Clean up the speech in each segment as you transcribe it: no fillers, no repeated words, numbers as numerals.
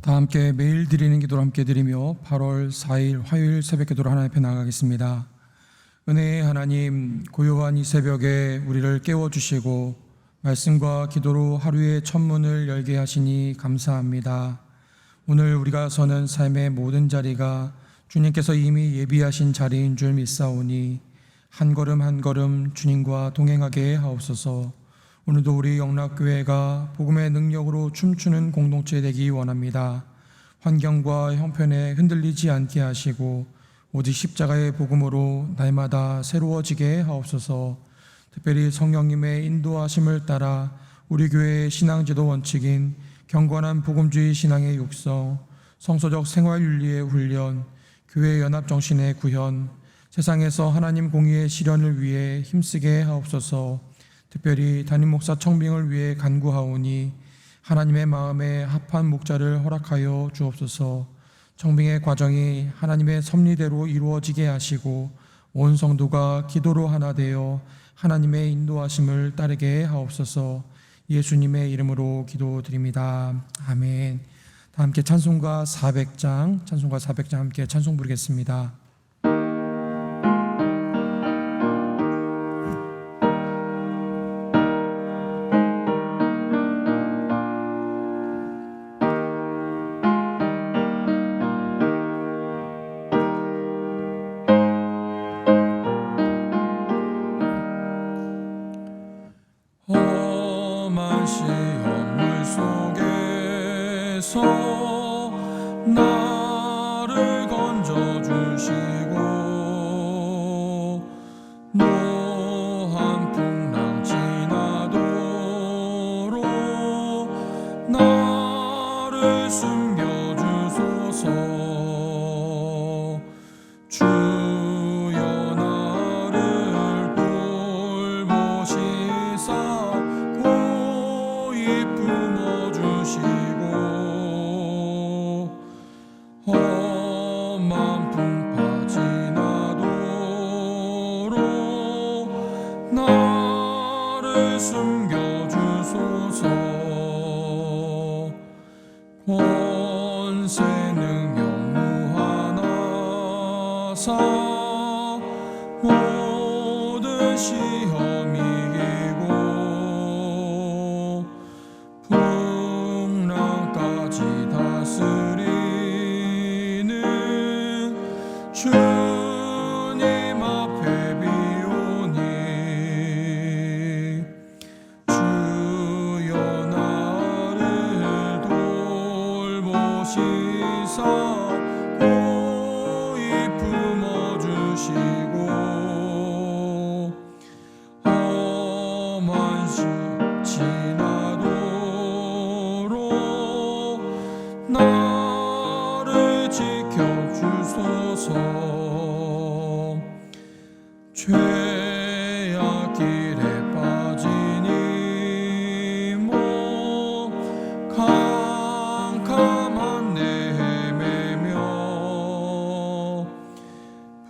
다 함께 매일 드리는 기도를 함께 드리며 8월 4일 화요일 새벽 기도를 하나님 앞에 나가겠습니다. 은혜의 하나님, 고요한 이 새벽에 우리를 깨워주시고 말씀과 기도로 하루의 첫 문을 열게 하시니 감사합니다. 오늘 우리가 서는 삶의 모든 자리가 주님께서 이미 예비하신 자리인 줄 믿사오니 한 걸음 한 걸음 주님과 동행하게 하옵소서. 오늘도 우리 영락교회가 복음의 능력으로 춤추는 공동체 되기 원합니다. 환경과 형편에 흔들리지 않게 하시고 오직 십자가의 복음으로 날마다 새로워지게 하옵소서. 특별히 성령님의 인도하심을 따라 우리 교회의 신앙지도 원칙인 경건한 복음주의 신앙의 육성, 성서적 생활윤리의 훈련, 교회 연합정신의 구현, 세상에서 하나님 공의의 실현을 위해 힘쓰게 하옵소서. 특별히 담임 목사 청빙을 위해 간구하오니 하나님의 마음에 합한 목자를 허락하여 주옵소서. 청빙의 과정이 하나님의 섭리대로 이루어지게 하시고 온 성도가 기도로 하나 되어 하나님의 인도하심을 따르게 하옵소서. 예수님의 이름으로 기도드립니다. 아멘. 다 함께 찬송가 400장 함께 찬송 부르겠습니다. 나를 건져주시고 노한 풍랑 지나도록 나를 숨겨주소서. 주여 나를 돌보시사 고이 품어주시고 험한 풍파 지나도록 나를 숨겨주소서. 권세 능력 무한하사 모든 시험 이기고 풍랑까지 다스리는 주님 앞에 비오니 주여 나를 돌보시사 고이 품어주시고 험한 시 지나도록 나를 지켜주소서. 죄악 길에 빠지니 뭐 캄캄한 내 헤매며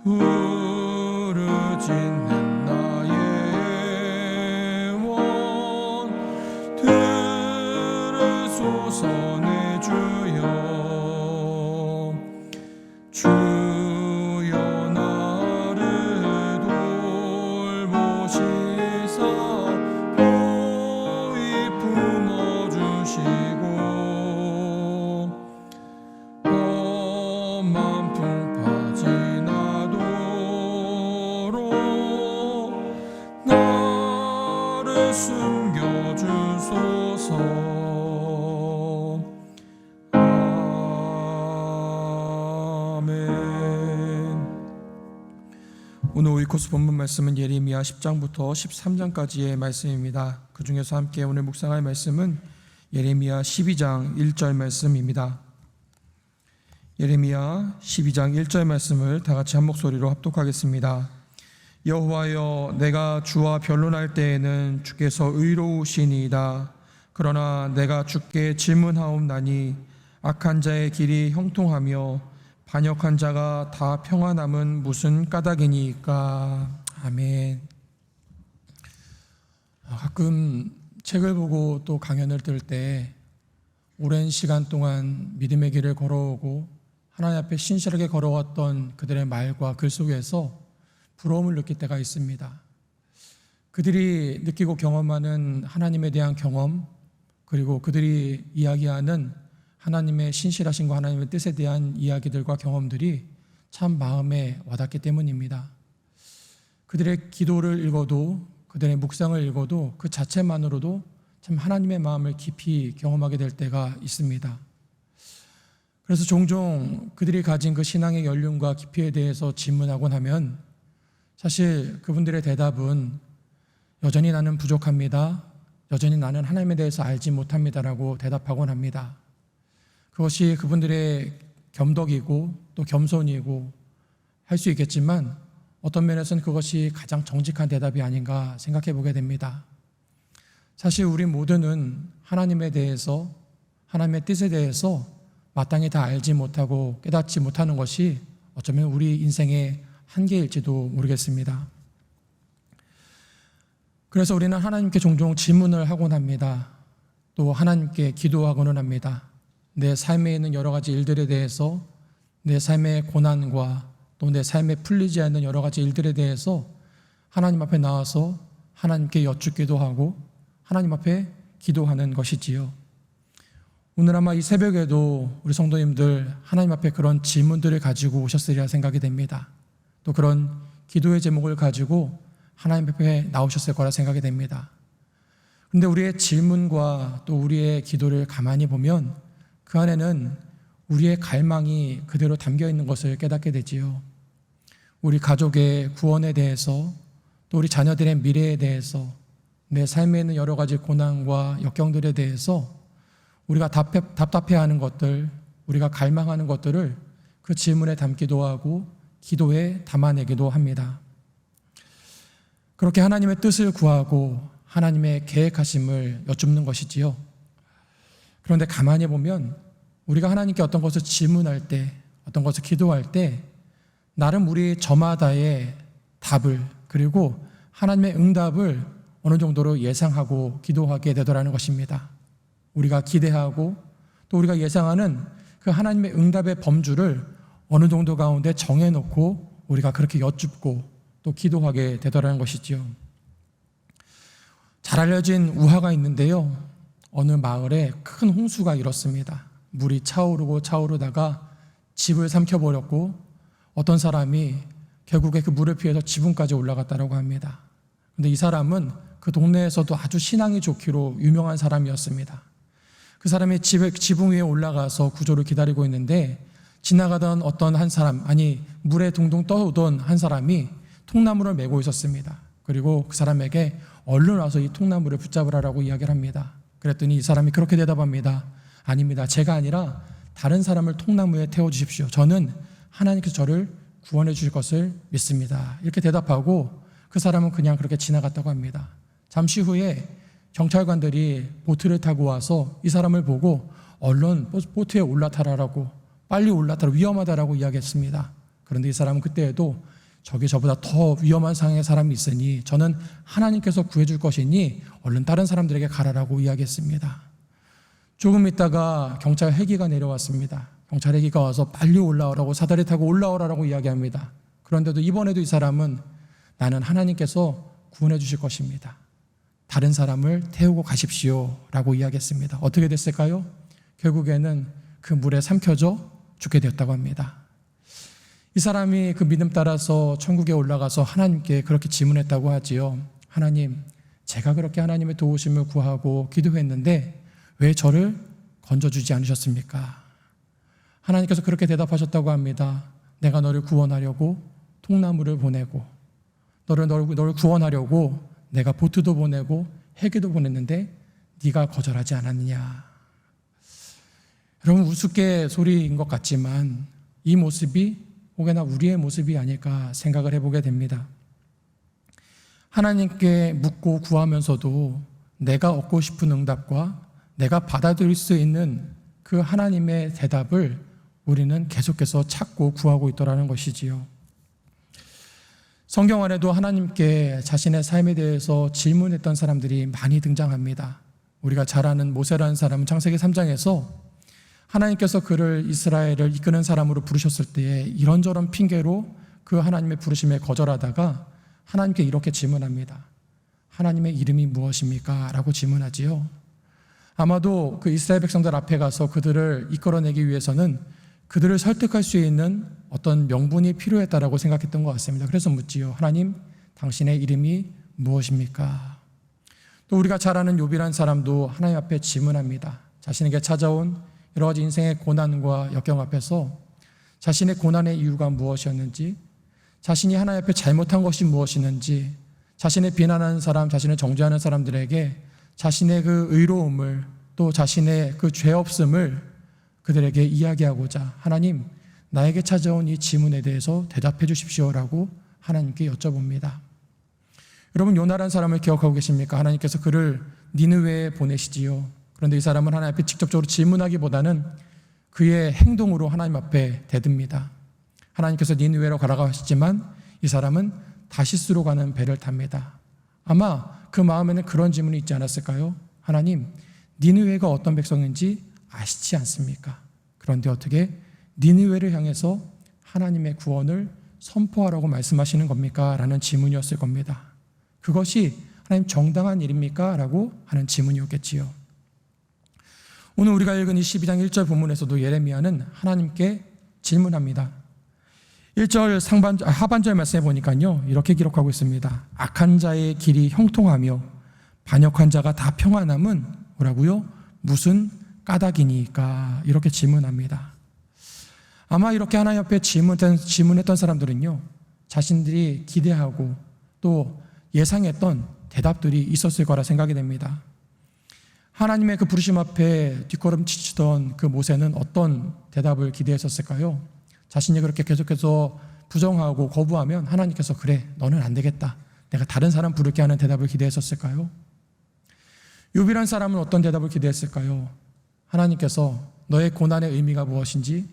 부르짖는 나의 원 들으소서. 내 주여 주여 나를 돌보시사 고이 품어주시고 험한 풍파 지나도록 나를 숨겨주소서. 오늘 오이코스 본문 말씀은 예레미야 10장부터 13장까지의 말씀입니다. 그 중에서 함께 오늘 묵상할 말씀은 예레미야 12장 1절 말씀입니다. 예레미야 12장 1절 말씀을 다 같이 한 목소리로 합독하겠습니다. 여호와여, 내가 주와 변론할 때에는 주께서 의로우시니이다. 그러나 내가 주께 질문하옵나니 악한 자의 길이 형통하며 반역한 자가 다 평안함은 무슨 까닭이니까. 아멘. 가끔 책을 보고 또 강연을 들을 때 오랜 시간 동안 믿음의 길을 걸어오고 하나님 앞에 신실하게 걸어왔던 그들의 말과 글 속에서 부러움을 느낄 때가 있습니다. 그들이 느끼고 경험하는 하나님에 대한 경험, 그리고 그들이 이야기하는 하나님의 신실하심과 하나님의 뜻에 대한 이야기들과 경험들이 참 마음에 와닿기 때문입니다. 그들의 기도를 읽어도, 그들의 묵상을 읽어도 그 자체만으로도 참 하나님의 마음을 깊이 경험하게 될 때가 있습니다. 그래서 종종 그들이 가진 그 신앙의 연륜과 깊이에 대해서 질문하곤 하면 사실 그분들의 대답은 여전히 나는 부족합니다. 여전히 나는 하나님에 대해서 알지 못합니다라고 대답하곤 합니다. 그것이 그분들의 겸덕이고 또 겸손이고 할 수 있겠지만 어떤 면에서는 그것이 가장 정직한 대답이 아닌가 생각해 보게 됩니다. 사실 우리 모두는 하나님에 대해서, 하나님의 뜻에 대해서 마땅히 다 알지 못하고 깨닫지 못하는 것이 어쩌면 우리 인생의 한계일지도 모르겠습니다. 그래서 우리는 하나님께 종종 질문을 하곤 합니다. 또 하나님께 기도하고는 합니다. 내 삶에 있는 여러 가지 일들에 대해서, 내 삶의 고난과 또 내 삶에 풀리지 않는 여러 가지 일들에 대해서 하나님 앞에 나와서 하나님께 여쭙기도 하고 하나님 앞에 기도하는 것이지요. 오늘 아마 이 새벽에도 우리 성도님들 하나님 앞에 그런 질문들을 가지고 오셨으리라 생각이 됩니다. 또 그런 기도의 제목을 가지고 하나님 앞에 나오셨을 거라 생각이 됩니다. 그런데 우리의 질문과 또 우리의 기도를 가만히 보면 그 안에는 우리의 갈망이 그대로 담겨 있는 것을 깨닫게 되지요. 우리 가족의 구원에 대해서, 또 우리 자녀들의 미래에 대해서, 내 삶에 있는 여러 가지 고난과 역경들에 대해서 우리가 답답해하는 것들, 우리가 갈망하는 것들을 그 질문에 담기도 하고 기도에 담아내기도 합니다. 그렇게 하나님의 뜻을 구하고 하나님의 계획하심을 여쭙는 것이지요. 그런데 가만히 보면 우리가 하나님께 어떤 것을 질문할 때, 어떤 것을 기도할 때 나름 우리 저마다의 답을, 그리고 하나님의 응답을 어느 정도로 예상하고 기도하게 되더라는 것입니다. 우리가 기대하고 또 우리가 예상하는 그 하나님의 응답의 범주를 어느 정도 가운데 정해놓고 우리가 그렇게 여쭙고 또 기도하게 되더라는 것이지요. 잘 알려진 우화가 있는데요. 어느 마을에 큰 홍수가 일었습니다. 물이 차오르고 차오르다가 집을 삼켜버렸고 어떤 사람이 결국에 그 물을 피해서 지붕까지 올라갔다고 합니다. 그런데 이 사람은 그 동네에서도 아주 신앙이 좋기로 유명한 사람이었습니다. 그 사람이 지붕 위에 올라가서 구조를 기다리고 있는데 지나가던 어떤 한 사람, 아니 물에 둥둥 떠오던 한 사람이 통나무를 메고 있었습니다. 그리고 그 사람에게 얼른 와서 이 통나무를 붙잡으라고 이야기를 합니다. 그랬더니 이 사람이 그렇게 대답합니다. 아닙니다. 제가 아니라 다른 사람을 통나무에 태워주십시오. 저는 하나님께서 저를 구원해 주실 것을 믿습니다. 이렇게 대답하고 그 사람은 그냥 그렇게 지나갔다고 합니다. 잠시 후에 경찰관들이 보트를 타고 와서 이 사람을 보고 얼른 보트에 올라타라라고, 빨리 올라타라, 위험하다라고 이야기했습니다. 그런데 이 사람은 그때에도 저기 저보다 더 위험한 상황의 사람이 있으니 저는 하나님께서 구해줄 것이니 얼른 다른 사람들에게 가라라고 이야기했습니다. 조금 있다가 경찰 헬기가 내려왔습니다. 경찰 헬기가 와서 빨리 올라오라고, 사다리 타고 올라오라고 이야기합니다. 그런데도 이번에도 이 사람은 나는 하나님께서 구원해 주실 것입니다. 다른 사람을 태우고 가십시오 라고 이야기했습니다. 어떻게 됐을까요? 결국에는 그 물에 삼켜져 죽게 되었다고 합니다. 이 사람이 그 믿음 따라서 천국에 올라가서 하나님께 그렇게 질문했다고 하지요. 하나님, 제가 그렇게 하나님의 도우심을 구하고 기도했는데 왜 저를 건져주지 않으셨습니까? 하나님께서 그렇게 대답하셨다고 합니다. 내가 너를 구원하려고 통나무를 보내고 너를 구원하려고 내가 보트도 보내고 헬기도 보냈는데 네가 거절하지 않았느냐. 여러분, 우스갯소리인 것 같지만 이 모습이 혹여나 우리의 모습이 아닐까 생각을 해보게 됩니다. 하나님께 묻고 구하면서도 내가 얻고 싶은 응답과 내가 받아들일 수 있는 그 하나님의 대답을 우리는 계속해서 찾고 구하고 있더라는 것이지요. 성경 안에도 하나님께 자신의 삶에 대해서 질문했던 사람들이 많이 등장합니다. 우리가 잘 아는 모세라는 사람은 창세기 3장에서 하나님께서 그를 이스라엘을 이끄는 사람으로 부르셨을 때에 이런저런 핑계로 그 하나님의 부르심에 거절하다가 하나님께 이렇게 질문합니다. 하나님의 이름이 무엇입니까? 라고 질문하지요. 아마도 그 이스라엘 백성들 앞에 가서 그들을 이끌어내기 위해서는 그들을 설득할 수 있는 어떤 명분이 필요했다라고 생각했던 것 같습니다. 그래서 묻지요. 하나님, 당신의 이름이 무엇입니까? 또 우리가 잘 아는 욥이라는 사람도 하나님 앞에 질문합니다. 자신에게 찾아온 여러 가지 인생의 고난과 역경 앞에서 자신의 고난의 이유가 무엇이었는지, 자신이 하나님 앞에 잘못한 것이 무엇이었는지, 자신의 비난하는 사람, 자신을 정죄하는 사람들에게 자신의 그 의로움을, 또 자신의 그 죄 없음을 그들에게 이야기하고자 하나님, 나에게 찾아온 이 질문에 대해서 대답해 주십시오라고 하나님께 여쭤봅니다. 여러분, 요나라는 사람을 기억하고 계십니까? 하나님께서 그를 니느웨에 보내시지요. 그런데 이 사람은 하나님 앞에 직접적으로 질문하기보다는 그의 행동으로 하나님 앞에 대듭니다. 하나님께서 니느웨로 가라고 하시지만 이 사람은 다시스로 가는 배를 탑니다. 아마 그 마음에는 그런 질문이 있지 않았을까요? 하나님, 니느웨가 어떤 백성인지 아시지 않습니까? 그런데 어떻게 니느웨를 향해서 하나님의 구원을 선포하라고 말씀하시는 겁니까? 라는 질문이었을 겁니다. 그것이 하나님 정당한 일입니까? 라고 하는 질문이었겠지요. 오늘 우리가 읽은 이 12장 1절 본문에서도 예레미야는 하나님께 질문합니다. 1절 하반절 말씀해 보니까요, 이렇게 기록하고 있습니다. 악한 자의 길이 형통하며 반역한 자가 다 평안함은 뭐라고요? 무슨 까닭이니까? 이렇게 질문합니다. 아마 이렇게 하나님 앞에 질문했던 사람들은요, 자신들이 기대하고 또 예상했던 대답들이 있었을 거라 생각이 됩니다. 하나님의 그 부르심 앞에 뒷걸음치던 그 모세는 어떤 대답을 기대했었을까요? 자신이 그렇게 계속해서 부정하고 거부하면 하나님께서 그래, 너는 안 되겠다, 내가 다른 사람 부를게 하는 대답을 기대했었을까요? 욥이란 사람은 어떤 대답을 기대했을까요? 하나님께서 너의 고난의 의미가 무엇인지,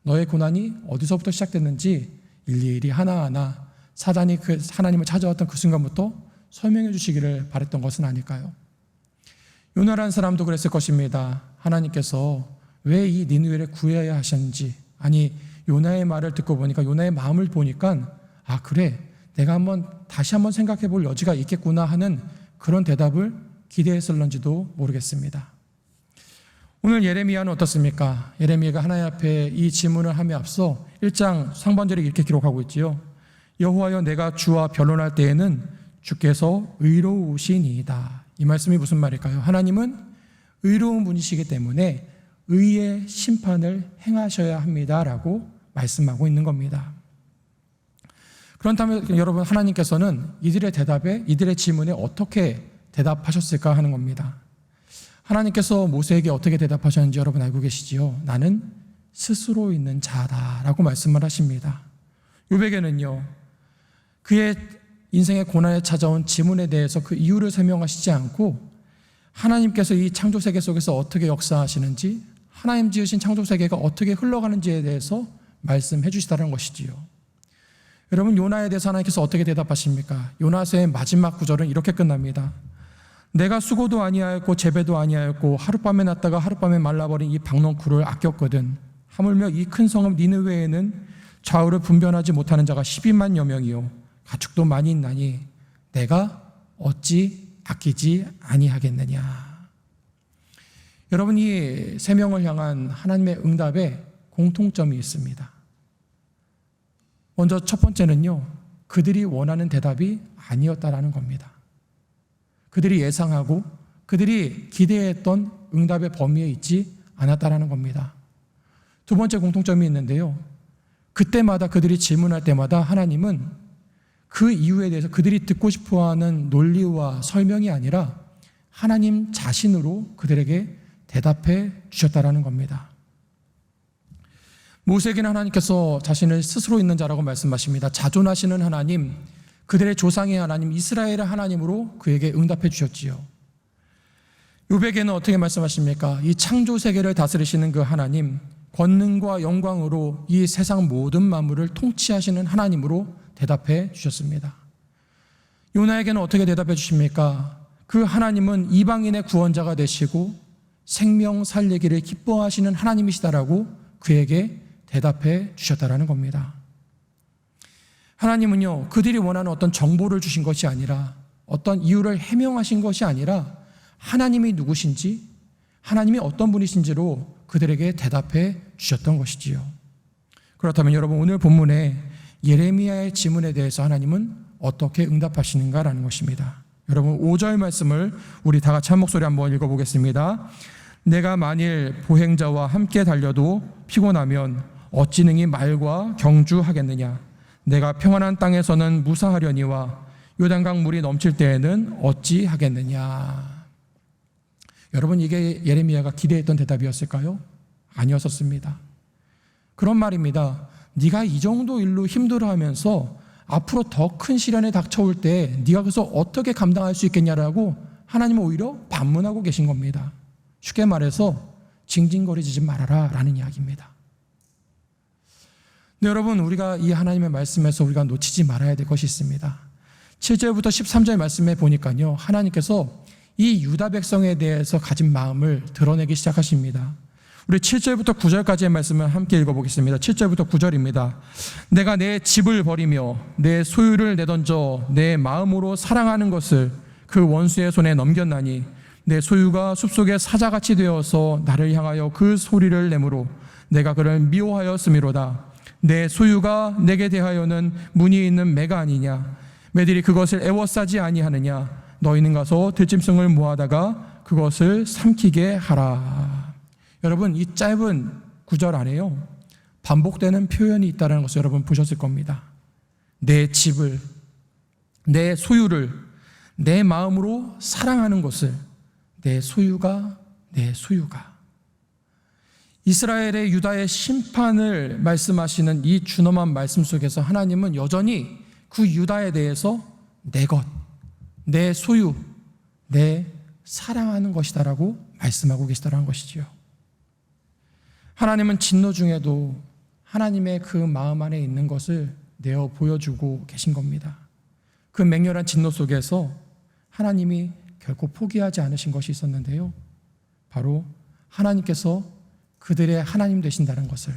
너의 고난이 어디서부터 시작됐는지 일일이 하나하나 사단이 그 하나님을 찾아왔던 그 순간부터 설명해 주시기를 바랬던 것은 아닐까요? 요나라는 사람도 그랬을 것입니다. 하나님께서 왜 이 니느웨를 구해야 하셨는지, 아니 요나의 말을 듣고 보니까, 요나의 마음을 보니까 아 그래, 내가 다시 한번 생각해 볼 여지가 있겠구나 하는 그런 대답을 기대했을런지도 모르겠습니다. 오늘 예레미야는 어떻습니까? 예레미야가 하나님 앞에 이 질문을 함에 앞서 1장 상반절에 이렇게 기록하고 있지요. 여호와여, 내가 주와 변론할 때에는 주께서 의로우시니이다. 이 말씀이 무슨 말일까요? 하나님은 의로운 분이시기 때문에 의의 심판을 행하셔야 합니다라고 말씀하고 있는 겁니다. 그렇다면 여러분, 하나님께서는 이들의 질문에 어떻게 대답하셨을까 하는 겁니다. 하나님께서 모세에게 어떻게 대답하셨는지 여러분 알고 계시지요? 나는 스스로 있는 자다라고 말씀을 하십니다. 욥에게는요, 그의 인생의 고난에 찾아온 질문에 대해서 그 이유를 설명하시지 않고 하나님께서 이 창조세계 속에서 어떻게 역사하시는지, 하나님 지으신 창조세계가 어떻게 흘러가는지에 대해서 말씀해 주시다는 것이지요. 여러분, 요나에 대해서 하나님께서 어떻게 대답하십니까? 요나서의 마지막 구절은 이렇게 끝납니다. 내가 수고도 아니하였고 재배도 아니하였고 하룻밤에 났다가 하룻밤에 말라버린 이 박농쿨을 아꼈거든. 하물며 이 큰 성읍 니느웨에는 좌우를 분별하지 못하는 자가 12만여 명이요 가축도 많이 있나니 내가 어찌 아끼지 아니하겠느냐. 여러분, 이 세 명을 향한 하나님의 응답에 공통점이 있습니다. 먼저 첫 번째는요, 그들이 원하는 대답이 아니었다라는 겁니다. 그들이 예상하고 그들이 기대했던 응답의 범위에 있지 않았다라는 겁니다. 두 번째 공통점이 있는데요, 그때마다 그들이 질문할 때마다 하나님은 그 이유에 대해서 그들이 듣고 싶어하는 논리와 설명이 아니라 하나님 자신으로 그들에게 대답해 주셨다라는 겁니다. 모세에게는 하나님께서 자신을 스스로 있는 자라고 말씀하십니다. 자존하시는 하나님, 그들의 조상의 하나님, 이스라엘의 하나님으로 그에게 응답해 주셨지요. 욥에게는 어떻게 말씀하십니까? 이 창조 세계를 다스리시는 그 하나님, 권능과 영광으로 이 세상 모든 만물을 통치하시는 하나님으로 대답해 주셨습니다. 요나에게는 어떻게 대답해 주십니까? 그 하나님은 이방인의 구원자가 되시고 생명 살리기를 기뻐하시는 하나님이시다라고 그에게 대답해 주셨다라는 겁니다. 하나님은요, 그들이 원하는 어떤 정보를 주신 것이 아니라, 어떤 이유를 해명하신 것이 아니라, 하나님이 누구신지, 하나님이 어떤 분이신지로 그들에게 대답해 주셨던 것이지요. 그렇다면 여러분, 오늘 본문에 예레미야의 질문에 대해서 하나님은 어떻게 응답하시는가라는 것입니다. 여러분, 5절 말씀을 우리 다 같이 한 목소리 한번 읽어보겠습니다. 내가 만일 보행자와 함께 달려도 피곤하면 어찌 능히 말과 경주하겠느냐. 내가 평안한 땅에서는 무사하려니와 요단강 물이 넘칠 때에는 어찌 하겠느냐. 여러분, 이게 예레미야가 기대했던 대답이었을까요? 아니었었습니다. 그런 말입니다. 네가 이 정도 일로 힘들어하면서 앞으로 더 큰 시련에 닥쳐올 때 네가 그래서 어떻게 감당할 수 있겠냐라고 하나님은 오히려 반문하고 계신 겁니다. 쉽게 말해서 징징거리지 말아라 라는 이야기입니다. 네, 여러분, 우리가 이 하나님의 말씀에서 우리가 놓치지 말아야 될 것이 있습니다. 7절부터 13절 말씀에 보니까요, 하나님께서 이 유다 백성에 대해서 가진 마음을 드러내기 시작하십니다. 우리 7절부터 9절까지의 말씀을 함께 읽어보겠습니다. 7절부터 9절입니다. 내가 내 집을 버리며 내 소유를 내던져 내 마음으로 사랑하는 것을 그 원수의 손에 넘겼나니 내 소유가 숲속의 사자같이 되어서 나를 향하여 그 소리를 내므로 내가 그를 미워하였음이로다. 내 소유가 내게 대하여는 무늬 있는 매가 아니냐. 매들이 그것을 애워싸지 아니하느냐. 너희는 가서 들짐승을 모아다가 그것을 삼키게 하라. 여러분, 이 짧은 구절 안에요, 반복되는 표현이 있다는 것을 여러분 보셨을 겁니다. 내 집을, 내 소유를, 내 마음으로 사랑하는 것을, 내 소유가. 이스라엘의 유다의 심판을 말씀하시는 이 준엄한 말씀 속에서 하나님은 여전히 그 유다에 대해서 내 것, 내 소유, 내 사랑하는 것이다라고 말씀하고 계시다라는 것이지요. 하나님은 진노 중에도 하나님의 그 마음 안에 있는 것을 내어 보여주고 계신 겁니다. 그 맹렬한 진노 속에서 하나님이 결코 포기하지 않으신 것이 있었는데요, 바로 하나님께서 그들의 하나님 되신다는 것을,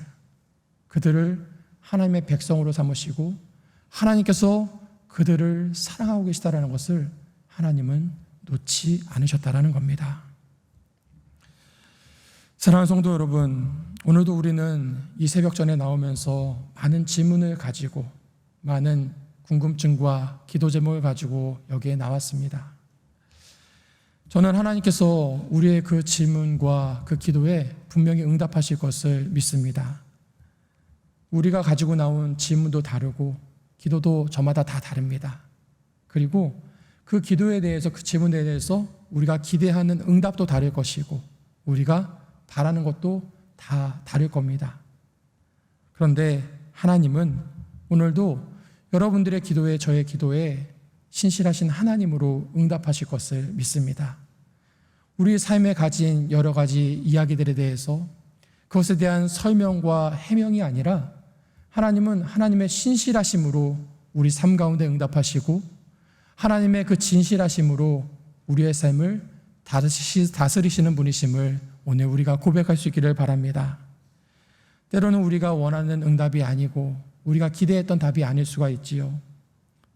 그들을 하나님의 백성으로 삼으시고 하나님께서 그들을 사랑하고 계시다는 것을 하나님은 놓지 않으셨다는 겁니다. 사랑하는 성도 여러분, 오늘도 우리는 이 새벽전에 나오면서 많은 질문을 가지고, 많은 궁금증과 기도 제목을 가지고 여기에 나왔습니다. 저는 하나님께서 우리의 그 질문과 그 기도에 분명히 응답하실 것을 믿습니다. 우리가 가지고 나온 질문도 다르고 기도도 저마다 다 다릅니다. 그리고 그 기도에 대해서, 그 질문에 대해서 우리가 기대하는 응답도 다를 것이고 우리가 바라는 것도 다 다를 겁니다. 그런데 하나님은 오늘도 여러분들의 기도에, 저의 기도에 신실하신 하나님으로 응답하실 것을 믿습니다. 우리 삶에 가진 여러 가지 이야기들에 대해서 그것에 대한 설명과 해명이 아니라 하나님은 하나님의 신실하심으로 우리 삶 가운데 응답하시고 하나님의 그 진실하심으로 우리의 삶을 다스리시는 분이심을 오늘 우리가 고백할 수 있기를 바랍니다. 때로는 우리가 원하는 응답이 아니고 우리가 기대했던 답이 아닐 수가 있지요.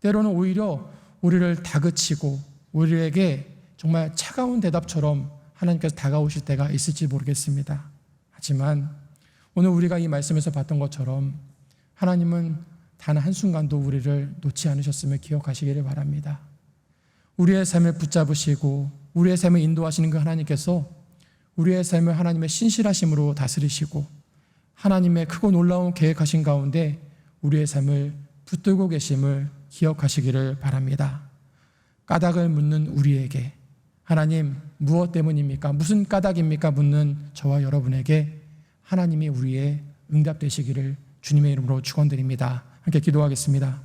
때로는 오히려 우리를 다그치고 우리에게 정말 차가운 대답처럼 하나님께서 다가오실 때가 있을지 모르겠습니다. 하지만 오늘 우리가 이 말씀에서 봤던 것처럼 하나님은 단 한순간도 우리를 놓지 않으셨음을 기억하시기를 바랍니다. 우리의 삶을 붙잡으시고 우리의 삶을 인도하시는 그 하나님께서 우리의 삶을 하나님의 신실하심으로 다스리시고 하나님의 크고 놀라운 계획하신 가운데 우리의 삶을 붙들고 계심을 기억하시기를 바랍니다. 까닭을 묻는 우리에게 하나님 무엇 때문입니까? 무슨 까닭입니까? 묻는 저와 여러분에게 하나님이 우리의 응답 되시기를 주님의 이름으로 축원드립니다. 함께 기도하겠습니다.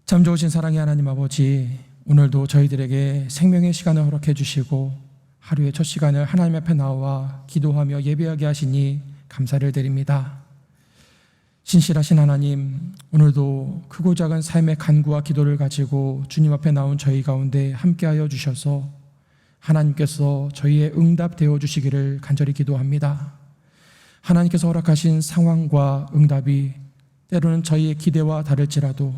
참 좋으신 사랑의 하나님 아버지, 오늘도 저희들에게 생명의 시간을 허락해 주시고 하루의 첫 시간을 하나님 앞에 나와 기도하며 예배하게 하시니 감사를 드립니다. 신실하신 하나님, 오늘도 크고 작은 삶의 간구와 기도를 가지고 주님 앞에 나온 저희 가운데 함께하여 주셔서 하나님께서 저희의 응답되어 주시기를 간절히 기도합니다. 하나님께서 허락하신 상황과 응답이 때로는 저희의 기대와 다를지라도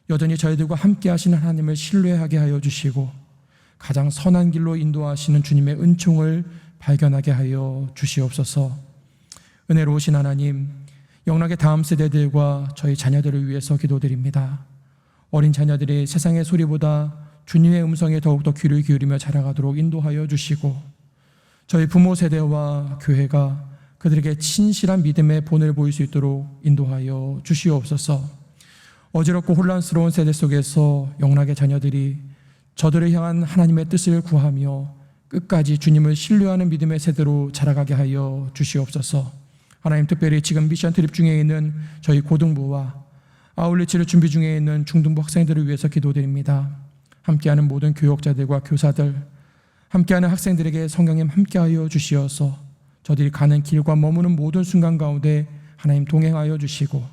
여전히 저희들과 함께 하시는 하나님을 신뢰하게 하여 주시고 가장 선한 길로 인도하시는 주님의 은총을 발견하게 하여 주시옵소서. 은혜로우신 하나님, 영락의 다음 세대들과 저희 자녀들을 위해서 기도드립니다. 어린 자녀들이 세상의 소리보다 주님의 음성에 더욱더 귀를 기울이며 자라가도록 인도하여 주시고 저희 부모 세대와 교회가 그들에게 진실한 믿음의 본을 보일 수 있도록 인도하여 주시옵소서. 어지럽고 혼란스러운 세대 속에서 영락의 자녀들이 저들을 향한 하나님의 뜻을 구하며 끝까지 주님을 신뢰하는 믿음의 세대로 자라가게 하여 주시옵소서. 하나님, 특별히 지금 미션 트립 중에 있는 저희 고등부와 아울리치를 준비 중에 있는 중등부 학생들을 위해서 기도드립니다. 함께하는 모든 교역자들과 교사들, 함께하는 학생들에게 성령님 함께하여 주시어서 저들이 가는 길과 머무는 모든 순간 가운데 하나님 동행하여 주시고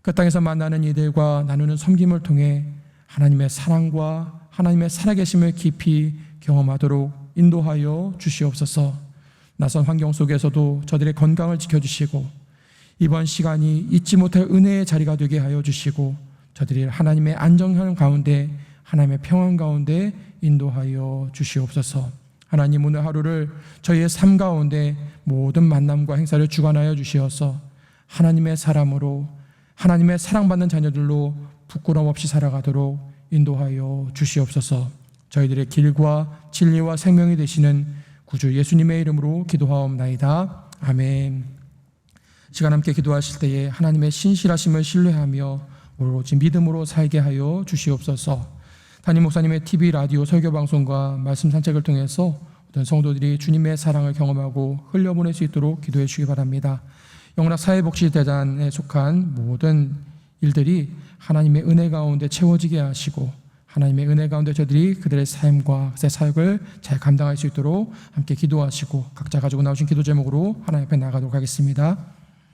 그 땅에서 만나는 이들과 나누는 섬김을 통해 하나님의 사랑과 하나님의 살아계심을 깊이 경험하도록 인도하여 주시옵소서. 낯선 환경 속에서도 저들의 건강을 지켜주시고 이번 시간이 잊지 못할 은혜의 자리가 되게 하여 주시고 저들이 하나님의 안정한 가운데 하나님의 평안 가운데 인도하여 주시옵소서. 하나님, 오늘 하루를 저희의 삶 가운데 모든 만남과 행사를 주관하여 주시어서 하나님의 사람으로 하나님의 사랑받는 자녀들로 부끄러움 없이 살아가도록 인도하여 주시옵소서. 저희들의 길과 진리와 생명이 되시는 구주 예수님의 이름으로 기도하옵나이다. 아멘. 시간 함께 기도하실 때에 하나님의 신실하심을 신뢰하며 오로지 믿음으로 살게 하여 주시옵소서. 담임 목사님의 TV, 라디오, 설교 방송과 말씀 산책을 통해서 어떤 성도들이 주님의 사랑을 경험하고 흘려보낼 수 있도록 기도해 주시기 바랍니다. 영락 사회복지대단에 속한 모든 일들이 하나님의 은혜 가운데 채워지게 하시고 하나님의 은혜 가운데 저들이 그들의 삶과 새 사역을 잘 감당할 수 있도록 함께 기도하시고 각자 가지고 나오신 기도 제목으로 하나님 앞에 나가도록 하겠습니다.